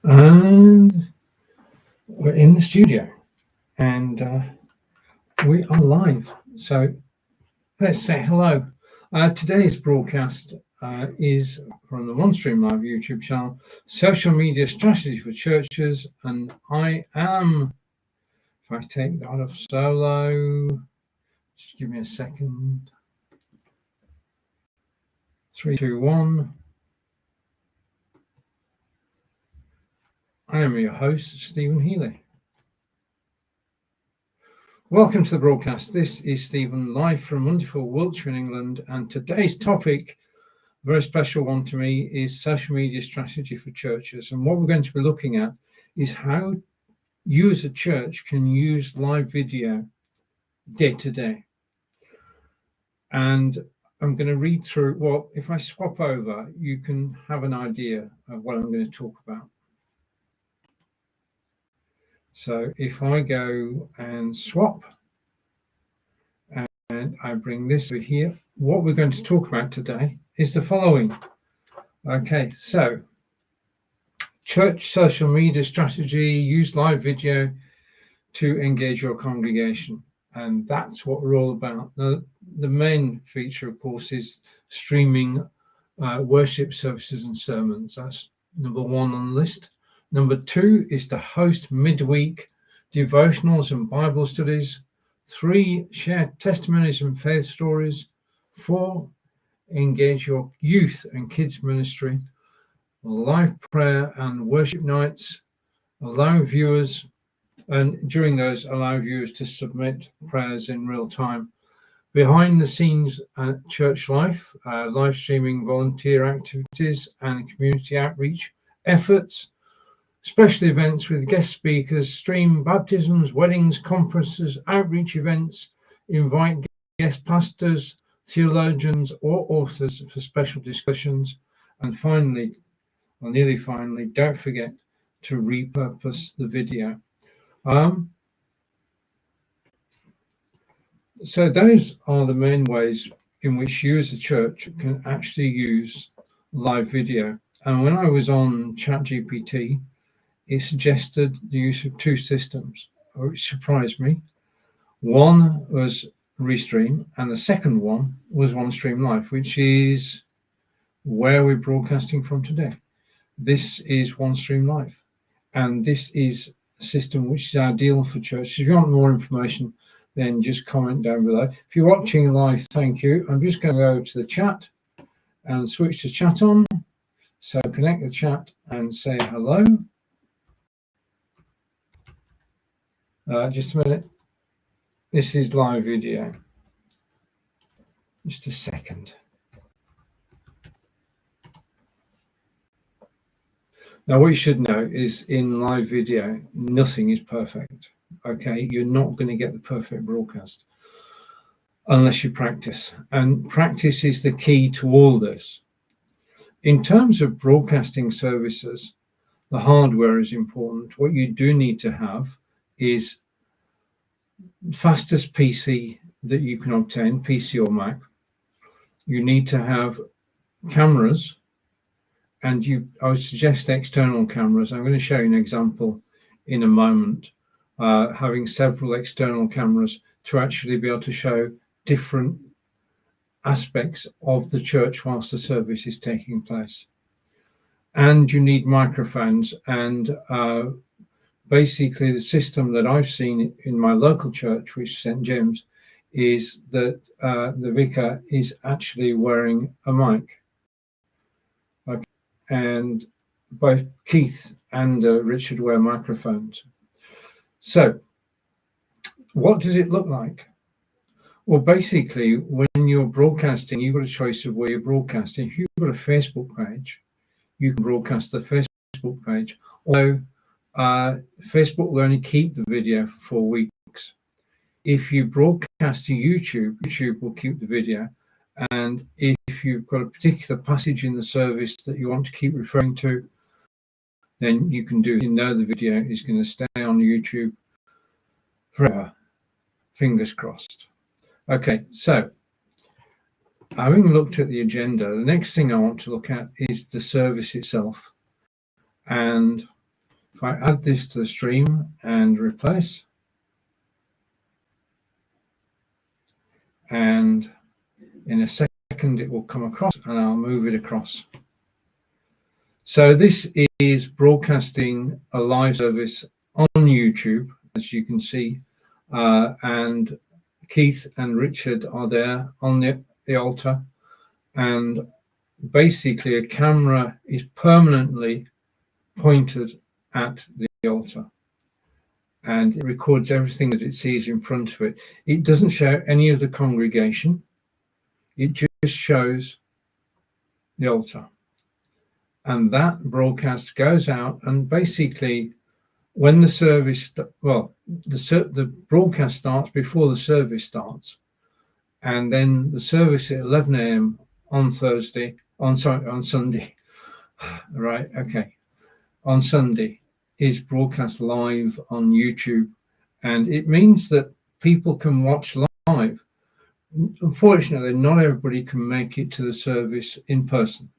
And we're in the studio and we are live. So let's say hello. Today's broadcast is from the OneStream Live YouTube channel, Social Media Strategy for Churches. And I am, if I take that out of solo, just give me a second. 3, 2, 1. I am your host, Stephen Healy. Welcome to the broadcast. This is Stephen, live from wonderful Wiltshire in England, and today's topic, a very special one to me, is social media strategy for churches. And what we're going to be looking at is how you as a church can use live video day to day. And I'm going to read through, well, if I swap over, you can have an idea of what I'm going to talk about. So if I go and swap, and I bring this over here, what we're going to talk about today is the following. Okay, so church social media strategy, use live video to engage your congregation. And that's what we're all about. The main feature, of course, is streaming worship services and sermons. That's number 1 on the list. Number 2 is to host midweek devotionals and Bible studies. 3, share testimonies and faith stories. 4, engage your youth and kids ministry. Live prayer and worship nights. Allow viewers, and during those, allow viewers to submit prayers in real time. Behind the scenes at church life, live streaming volunteer activities and community outreach efforts, special events with guest speakers, stream baptisms, weddings, conferences, outreach events, invite guest pastors, theologians, or authors for special discussions. And finally, or nearly finally, don't forget to repurpose the video. So those are the main ways in which you as a church can actually use live video. And when I was on ChatGPT, it suggested the use of 2 systems, which surprised me. One was Restream, and the second one was OneStream Live, which is where we're broadcasting from today. This is OneStream Live, and this is a system which is ideal for churches. If you want more information, then just comment down below. If you're watching live, thank you. I'm just going to go to the chat and switch to chat on. So connect the chat and say hello. Just a minute. This is live video. Just a second. Now, what you should know is in live video, nothing is perfect. Okay, you're not going to get the perfect broadcast unless you practice. And practice is the key to all this. In terms of broadcasting services, the hardware is important. What you do need to have is the fastest PC that you can obtain, PC or Mac. You need to have cameras, and I would suggest external cameras. I'm going to show you an example in a moment, having several external cameras to actually be able to show different aspects of the church whilst the service is taking place. And you need microphones, and basically the system that I've seen in my local church, which is St. James, is that the vicar is actually wearing a mic. Okay. And both Keith and Richard wear microphones. So what does it look like? Well, basically, when you're broadcasting, you've got a choice of where you're broadcasting. If you've got a Facebook page, you can broadcast the Facebook page. Although Facebook will only keep the video for 4 weeks. If you broadcast to YouTube, YouTube will keep the video. And if you've got a particular passage in the service that you want to keep referring to, then you can do it. You know the video is going to stay on YouTube forever. Fingers crossed. Okay, so having looked at the agenda, the next thing I want to look at is the service itself. And If I add this to the stream and replace, and in a second it will come across, and I'll move it across. So this is broadcasting a live service on YouTube, as you can see, and Keith and Richard are there on the altar, and basically a camera is permanently pointed at the altar, and it records everything that it sees in front of it. It doesn't show any of the congregation, it just shows the altar. And that broadcast goes out, and basically when the service, well, the broadcast starts before the service starts, and then the service at 11 a.m. on Sunday, right? Okay, on Sunday is broadcast live on YouTube, and it means that people can watch live. Unfortunately, not everybody can make it to the service in person.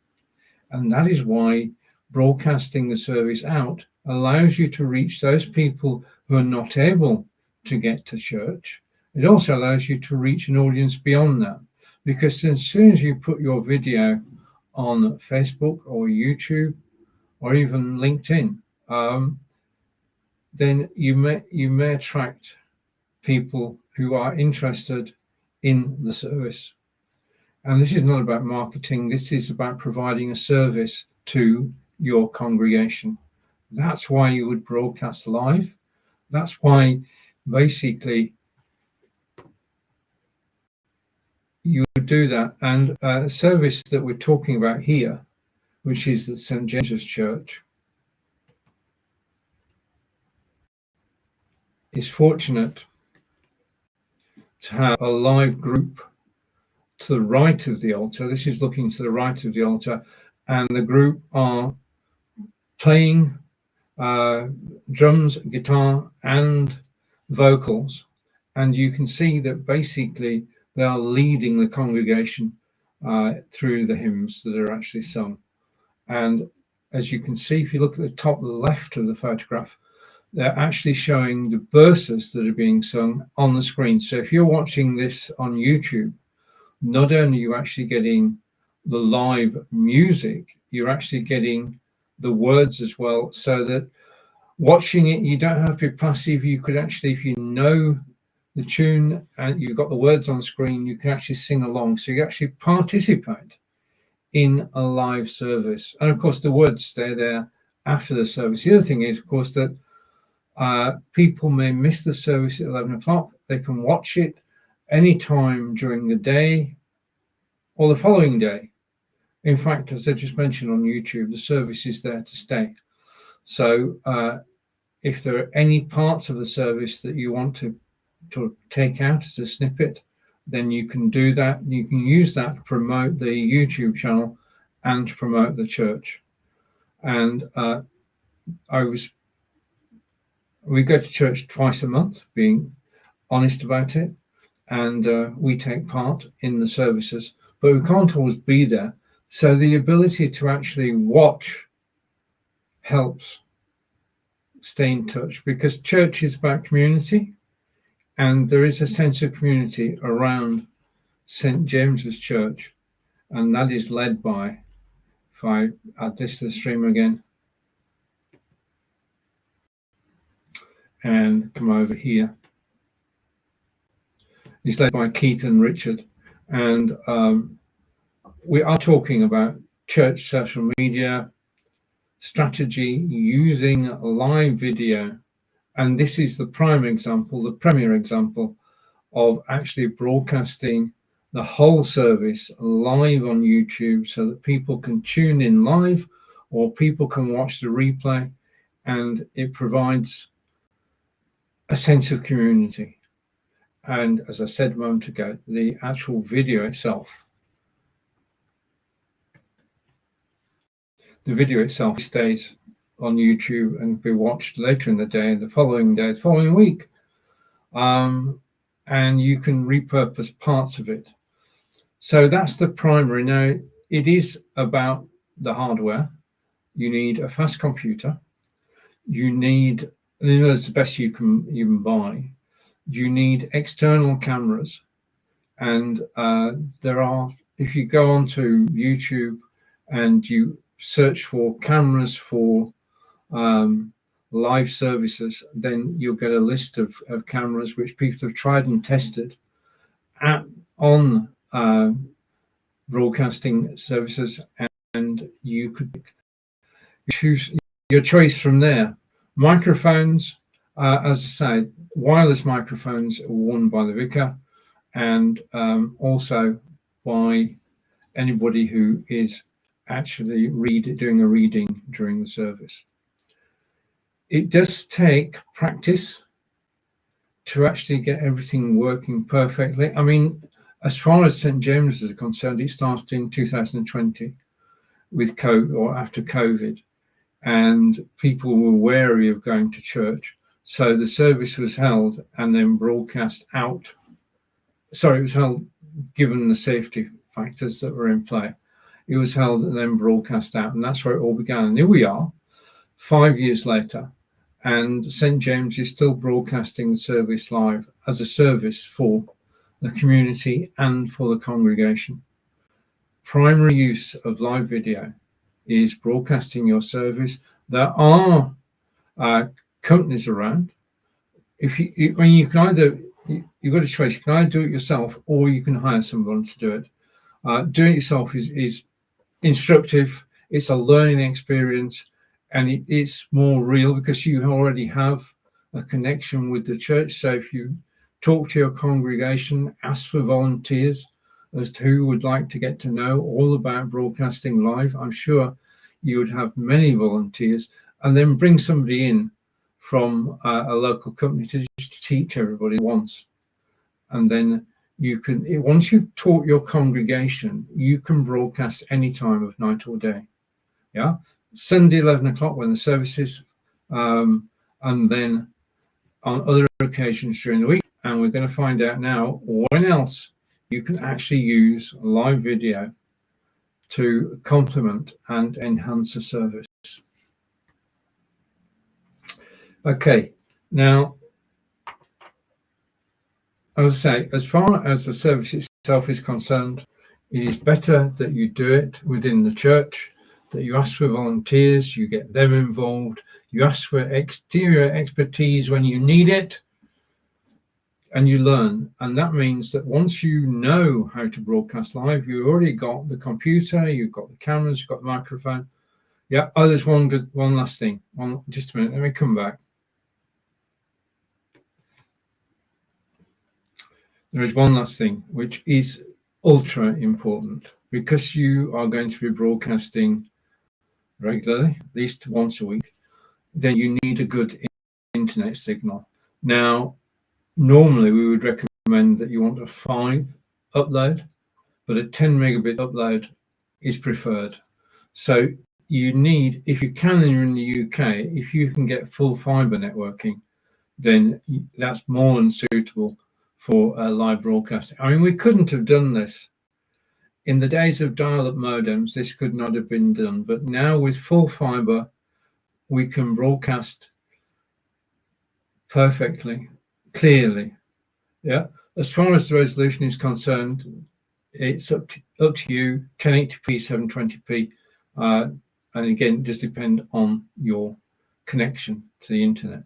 And that is why broadcasting the service out allows you to reach those people who are not able to get to church. It also allows you to reach an audience beyond that, because as soon as you put your video on Facebook or YouTube or even LinkedIn, then you may attract people who are interested in the service. And this is not about marketing. This is about providing a service to your congregation. That's why you would broadcast live. That's why basically you would do that. And a service that we're talking about here, which is the St. James's Church, is fortunate to have a live group to the right of the altar. This is looking to the right of the altar, and the group are playing drums, guitar, and vocals, and you can see that basically they are leading the congregation through the hymns that are actually sung. And as you can see, if you look at the top left of the photograph, they're actually showing the verses that are being sung on the screen. So if you're watching this on YouTube, not only are you actually getting the live music, you're actually getting the words as well, so that watching it, you don't have to be passive. You could actually, if you know the tune and you've got the words on screen, you can actually sing along. So you actually participate in a live service. And of course, the words stay there after the service. The other thing is, of course, that people may miss the service at 11 o'clock. They can watch it anytime during the day or the following day. In fact, as I just mentioned on YouTube, the service is there to stay. So if there are any parts of the service that you want to take out as a snippet, then you can do that. You can use that to promote the YouTube channel and to promote the church. And we go to church twice a month, being honest about it, and we take part in the services, but we can't always be there. So the ability to actually watch helps stay in touch, because church is about community, and there is a sense of community around St. James's Church, and that is led by, if I add this to the stream again and come over here, it's led by Keith and Richard, and we are talking about church social media strategy using live video. And this is the prime example, the premier example of actually broadcasting the whole service live on YouTube, so that people can tune in live or people can watch the replay, and it provides a sense of community. And as I said a moment ago, the actual video itself, stays on YouTube and be watched later in the day, the following day, the following week. And you can repurpose parts of it. So that's the primary. Now, it is about the hardware. You need a fast computer. you need, it's the best you can buy. You need external cameras, and there are, if you go onto YouTube and you search for cameras for live services, then you'll get a list of cameras which people have tried and tested on broadcasting services, and you could choose your choice from there. Microphones, as I say, wireless microphones are worn by the vicar, and also by anybody who is actually doing a reading during the service. It does take practice to actually get everything working perfectly. I mean, as far as St. James is concerned, it started in 2020 with COVID, or after COVID, and people were wary of going to church. So the service was held and then broadcast out. Sorry, it was held, given the safety factors that were in play. It was held and then broadcast out, and that's where it all began. And here we are, 5 years later, and St. James is still broadcasting the service live as a service for the community and for the congregation. Primary use of live video is broadcasting your service. There are companies around. When you can either, you've got a choice. You can either do it yourself, or you can hire someone to do it. Doing it yourself is instructive. It's a learning experience, and it's more real because you already have a connection with the church. So if you talk to your congregation, ask for volunteers as to who would like to get to know all about broadcasting live, I'm sure you would have many volunteers, and then bring somebody in from a local company to just teach everybody once. And then you can, once you've taught your congregation, you can broadcast any time of night or day. Yeah, Sunday 11 o'clock when the service is, and then on other occasions during the week. And we're going to find out now when else you can actually use live video to complement and enhance a service. Okay, now, as I say, as far as the service itself is concerned, it is better that you do it within the church, that you ask for volunteers, you get them involved, you ask for exterior expertise when you need it, and you learn. And that means that once you know how to broadcast live, you've already got the computer, you've got the cameras, you've got the microphone. Yeah, oh, there's one last thing. Just a minute, let me come back. There is one last thing, which is ultra important, because you are going to be broadcasting regularly, at least once a week, then you need a good internet signal. Now, normally we would recommend that you want a 5 upload, but a 10 megabit upload is preferred. So you need, if you can, and you're in the UK, if you can get full fiber networking, then that's more than suitable for a live broadcast. I mean, we couldn't have done this in the days of dial-up modems. This could not have been done, but now with full fiber, we can broadcast perfectly, clearly. Yeah. As far as the resolution is concerned, it's up to you. 1080p, 720p, and again, it just depends on your connection to the internet.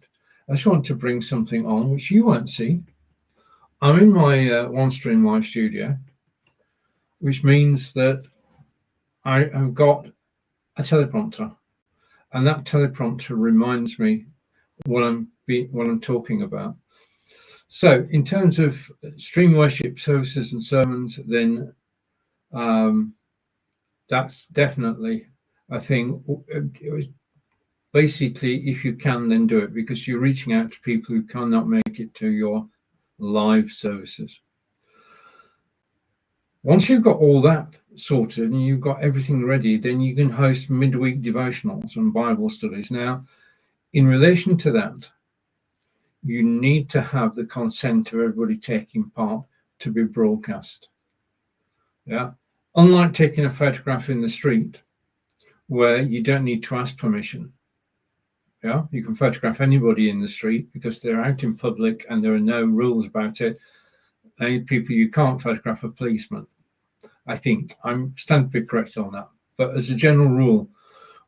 I just want to bring something on which you won't see. I'm in my OneStream Live studio, which means that I have got a teleprompter, and that teleprompter reminds me what I'm talking about. So in terms of stream worship services and sermons, then that's definitely a thing. It was basically, if you can, then do it, because you're reaching out to people who cannot make it to your live services. Once you've got all that sorted and you've got everything ready, then you can host midweek devotionals and Bible studies. Now, in relation to that, you need to have the consent of everybody taking part to be broadcast. Yeah. Unlike taking a photograph in the street, where you don't need to ask permission, Yeah, you can photograph anybody in the street because they're out in public and there are no rules about it. People, you can't photograph a policeman. I think I'm stand to be correct on that. But as a general rule,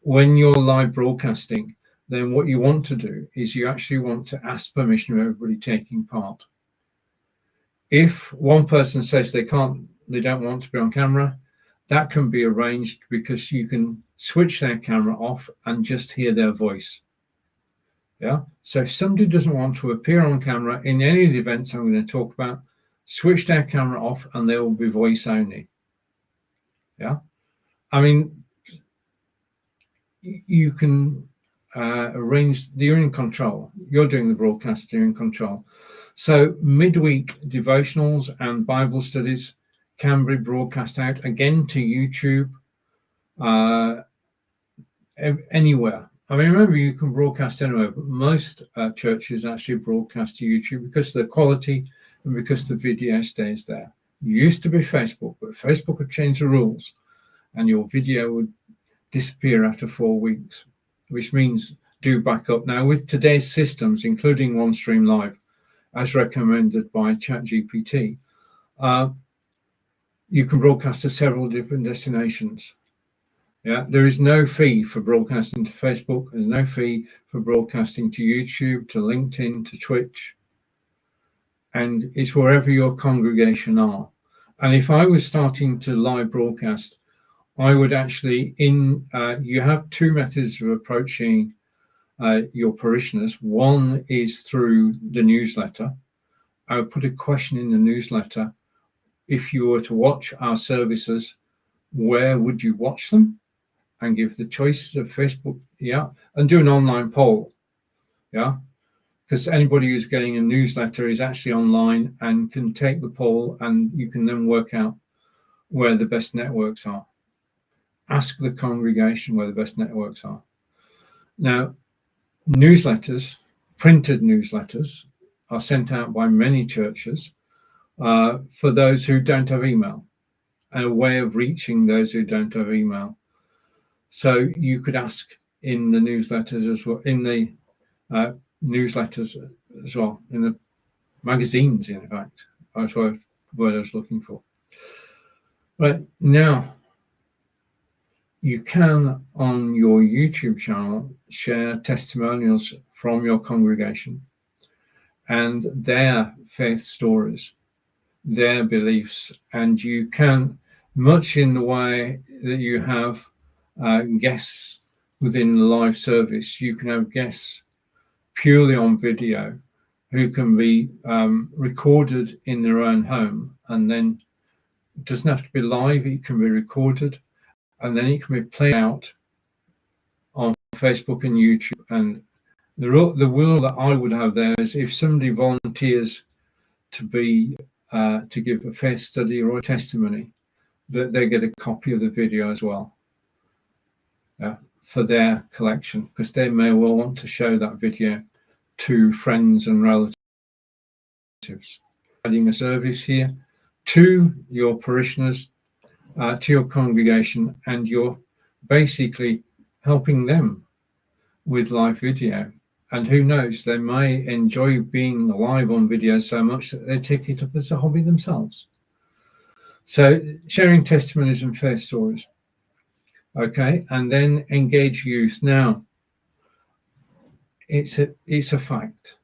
when you're live broadcasting, then what you want to do is you actually want to ask permission of everybody taking part. If one person says they don't want to be on camera, that can be arranged because you can switch their camera off and just hear their voice. Yeah. So if somebody doesn't want to appear on camera in any of the events I'm going to talk about, switch their camera off and they will be voice only. Yeah. I mean, you can arrange, you're in control. You're doing the broadcast, you're in control. So midweek devotionals and Bible studies can be broadcast out again to YouTube, anywhere. I mean, remember, you can broadcast anywhere, but most churches actually broadcast to YouTube because of the quality and because the video stays there. It used to be Facebook, but Facebook have changed the rules and your video would disappear after 4 weeks, which means do back up. Now, with today's systems, including OneStream Live, as recommended by ChatGPT, you can broadcast to several different destinations. Yeah, there is no fee for broadcasting to Facebook. There's no fee for broadcasting to YouTube, to LinkedIn, to Twitch. And it's wherever your congregation are. And if I was starting to live broadcast, I would actually, you have two methods of approaching your parishioners. One is through the newsletter. I would put a question in the newsletter. If you were to watch our services, where would you watch them? And give the choices of Facebook, yeah, and do an online poll, yeah, because anybody who's getting a newsletter is actually online and can take the poll, and you can then work out where the best networks are. Ask the congregation where the best networks are. Now, newsletters, printed newsletters, are sent out by many churches for those who don't have email, and a way of reaching those who don't have email. So you could ask in the newsletters as well, in the newsletters as well, in the magazines, in fact. That's what word I was looking for. Right, now, you can, on your YouTube channel, share testimonials from your congregation and their faith stories, their beliefs, and you can, much in the way that you have guests within the live service, you can have guests purely on video who can be recorded in their own home, and then it doesn't have to be live, it can be recorded, and then it can be played out on Facebook and YouTube. And the rule that I would have there is if somebody volunteers to be to give a faith study or a testimony, that they get a copy of the video as well. For their collection, because they may well want to show that video to friends and relatives. Adding a service here to your parishioners, to your congregation, and you're basically helping them with live video. And who knows, they may enjoy being live on video so much that they take it up as a hobby themselves. So sharing testimonies and faith stories. Okay, and then engage youth. Now, it's a fact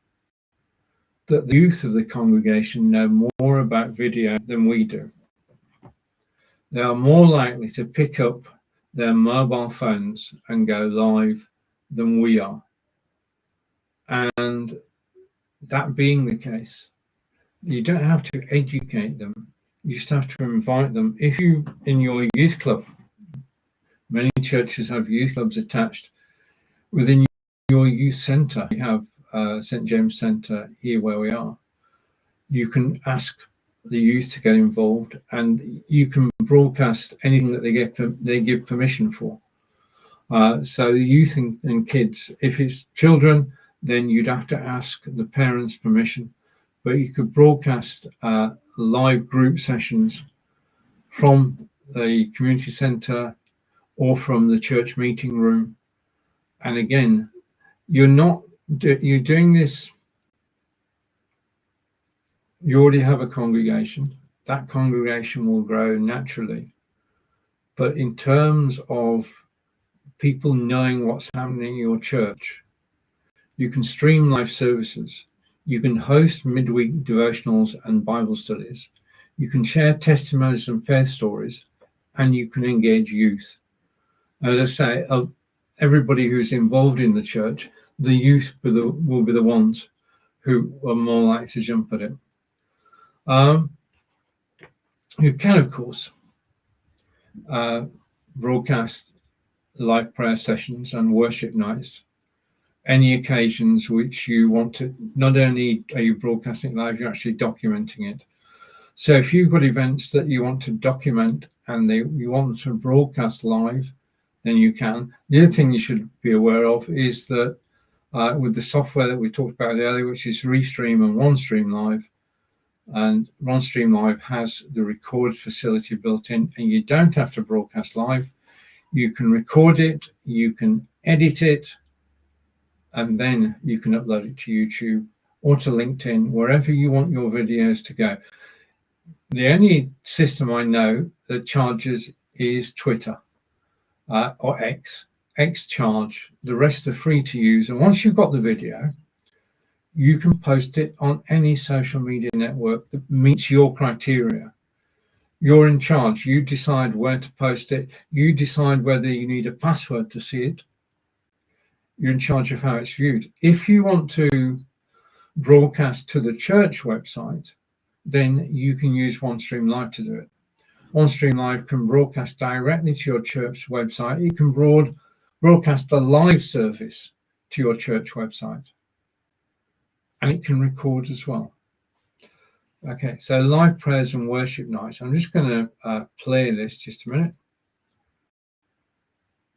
that the youth of the congregation know more about video than we do. They are more likely to pick up their mobile phones and go live than we are. And that being the case, you don't have to educate them. You just have to invite them. If you, in your youth club, many churches have youth clubs attached. Within your youth centre, you have St. James Centre here where we are. You can ask the youth to get involved, and you can broadcast anything that they give permission for. So the youth and kids, if it's children, then you'd have to ask the parents' permission. But you could broadcast live group sessions from the community centre or from the church meeting room. And again, you're doing this. You already have a congregation. That congregation will grow naturally. But in terms of people knowing what's happening in your church, you can stream live services. You can host midweek devotionals and Bible studies. You can share testimonies and faith stories, and you can engage youth. As I say, everybody who's involved in the church, the youth will be the ones who are more likely to jump at it. You can, of course, broadcast live prayer sessions and worship nights, any occasions which you want to. Not only are you broadcasting live, you're actually documenting it. So if you've got events that you want to document and you want to broadcast live, then you can. The other thing you should be aware of is that with the software that we talked about earlier, which is Restream and OneStream Live, and OneStream Live has the record facility built in, and you don't have to broadcast live. You can record it, you can edit it, and then you can upload it to YouTube or to LinkedIn, wherever you want your videos to go. The only system I know that charges is Twitter or X. X charge. The rest are free to use. And once you've got the video, you can post it on any social media network that meets your criteria. You're in charge. You decide where to post it. You decide whether you need a password to see it. You're in charge of how it's viewed. If you want to broadcast to the church website, then you can use OneStream Live to do it. OneStream Live can broadcast directly to your church website. It can broadcast a live service to your church website. And it can record as well. Okay, so live prayers and worship nights. I'm just going to play this just a minute.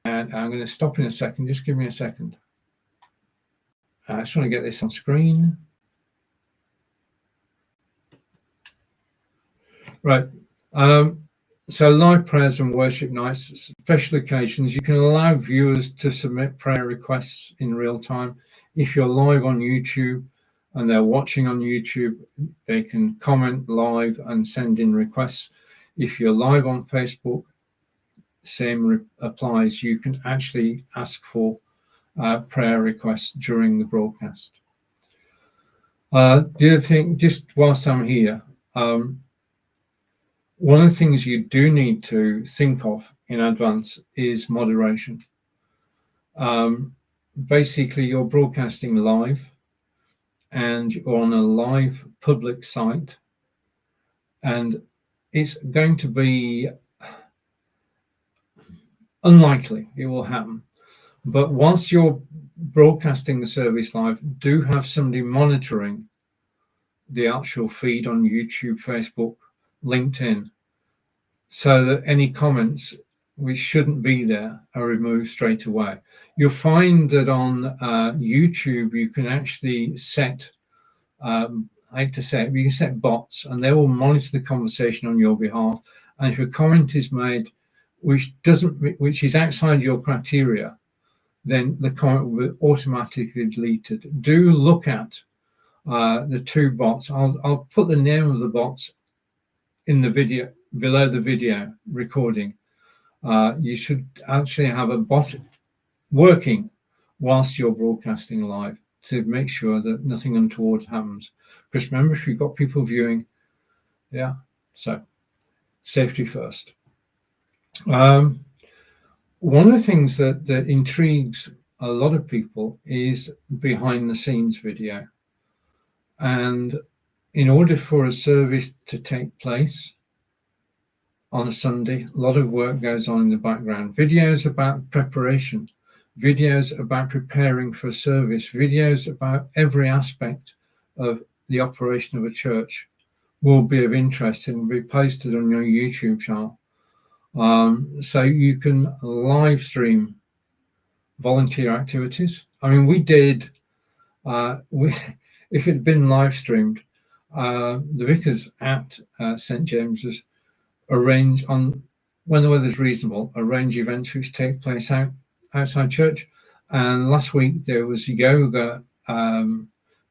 And I'm going to stop in a second. Just give me a second. I just want to get this on screen. Right. So live prayers and worship nights, special occasions, you can allow viewers to submit prayer requests in real time. If you're live on YouTube and they're watching on YouTube, they can comment live and send in requests. If you're live on Facebook, same applies. You can actually ask for prayer requests during the broadcast. The other thing, just whilst I'm here, one of the things you do need to think of in advance is moderation. Basically, you're broadcasting live and you're on a live public site, and it's going to be unlikely it will happen. But once you're broadcasting the service live, do have somebody monitoring the actual feed on YouTube, Facebook, LinkedIn, so that any comments which shouldn't be there are removed straight away. You'll find that on YouTube you can actually set, I hate to say it, but you can set bots, and they will monitor the conversation on your behalf. And if a comment is made which is outside your criteria, then the comment will be automatically deleted. Do look at the two bots. I'll put the name of the bots in the video, below the video recording. You should actually have a bot working whilst you're broadcasting live to make sure that nothing untoward happens. Because remember, if you've got people viewing, so safety first. One of the things that intrigues a lot of people is behind the scenes video. And in order for a service to take place on a Sunday, a lot of work goes on in the background. Videos about preparation, videos about preparing for service, videos about every aspect of the operation of a church will be of interest and will be posted on your YouTube channel. So you can live stream volunteer activities. I mean, we did, if it had been live streamed, the vicars at St. James's arrange, on when the weather's reasonable, arrange events which take place outside church. And last week there was yoga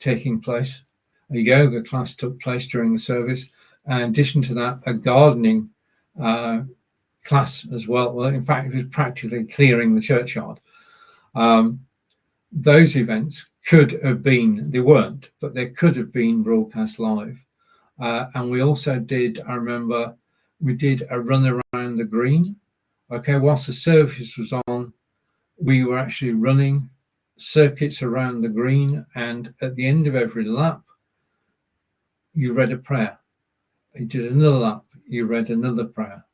taking place. A yoga class took place during the service. And in addition to that, a gardening class as well. Well, in fact, it was practically clearing the churchyard. Those events could have been, they weren't, but they could have been broadcast live. And we also did, I remember, we did a run around the green. Okay, whilst the service was on, we were actually running circuits around the green, and at the end of every lap, you read a prayer. You did another lap, you read another prayer.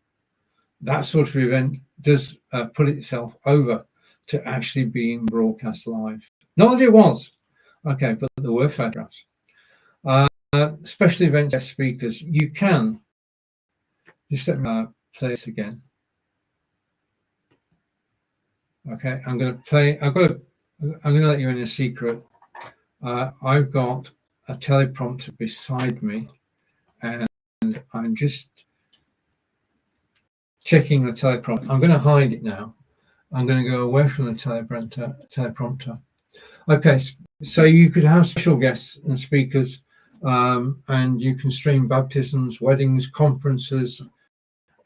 That sort of event does put itself over to actually being broadcast live. Not that it was, okay, but there were photographs. Special events, guest speakers, you can, just let me play this again. Okay, I'm going to let you in a secret. I've got a teleprompter beside me, and I'm just checking the teleprompter. I'm going to hide it now. I'm going to go away from the teleprompter. Okay, so you could have special guests and speakers, and you can stream baptisms, weddings, conferences,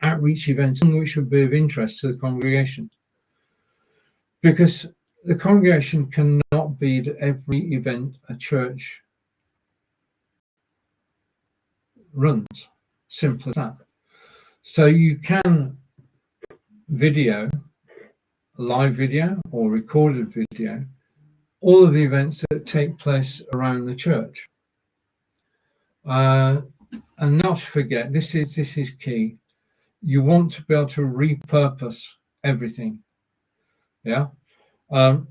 outreach events, which would be of interest to the congregation. Because the congregation cannot be at every event a church runs. Simple as that. So you can video, live video or recorded video, all of the events that take place around the church. And not to forget, this is key. You want to be able to repurpose everything. Yeah.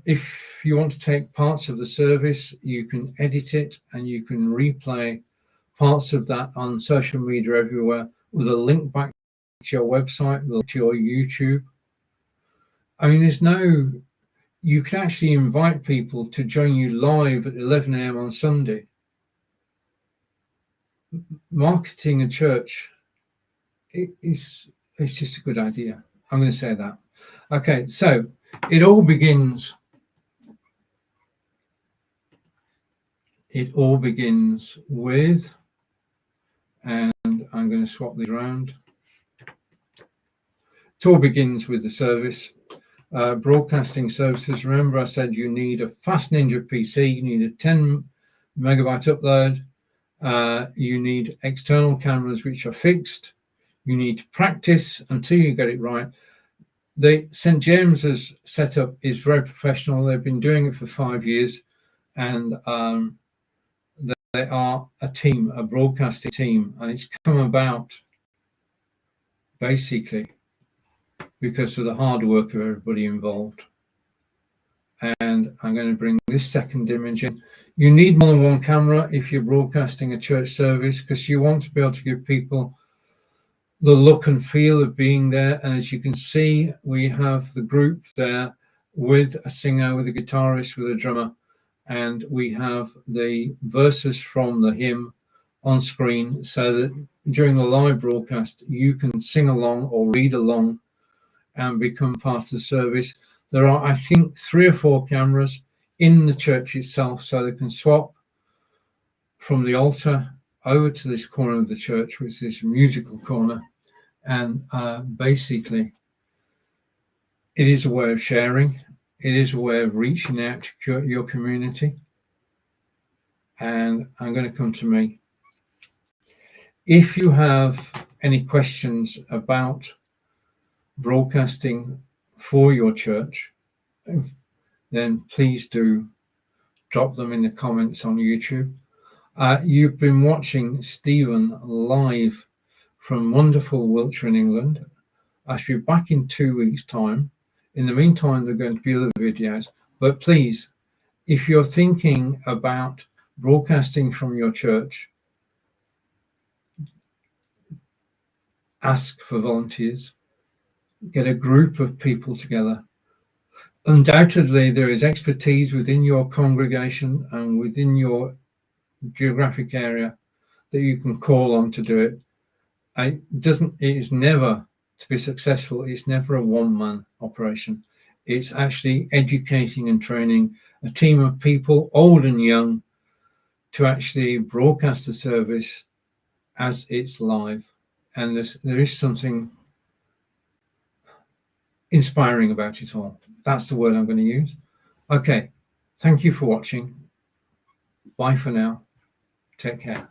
If you want to take parts of the service, you can edit it and you can replay parts of that on social media everywhere with a link back to your website, to your YouTube. I mean, you can actually invite people to join you live at 11 a.m. on Sunday. Marketing a church, it's just a good idea. I'm going to say that. Okay, so it all begins with, and I'm going to swap these around. It all begins with the service. Broadcasting services. Remember, I said you need a Fast Ninja PC, you need a 10 megabyte upload, you need external cameras which are fixed, you need to practice until you get it right. The St. James's setup is very professional. They've been doing it for 5 years, and they are a team, a broadcasting team, and it's come about basically because of the hard work of everybody involved. And I'm going to bring this second image in. You need more than one camera if you're broadcasting a church service, because you want to be able to give people the look and feel of being there. And as you can see, we have the group there with a singer, with a guitarist, with a drummer, and we have the verses from the hymn on screen, so that during the live broadcast you can sing along or read along and become part of the service. There are, I think, 3 or 4 cameras in the church itself, so they can swap from the altar over to this corner of the church, which is a musical corner. And basically, it is a way of sharing. It is a way of reaching out to your community. And I'm going to come to me. If you have any questions about broadcasting for your church, then please do drop them in the comments on YouTube. You've been watching Stephen live from wonderful Wiltshire in England. I should be back in 2 weeks' time. In the meantime, there are going to be other videos. But please, if you're thinking about broadcasting from your church, ask for volunteers. Get a group of people together. Undoubtedly, there is expertise within your congregation and within your geographic area that you can call on to do it. It is never, to be successful, it's never a one-man operation. It's actually educating and training a team of people, old and young, to actually broadcast the service as it's live. And there is something inspiring about it all. That's the word I'm going to use. Okay, thank you for watching. Bye for now. Take care.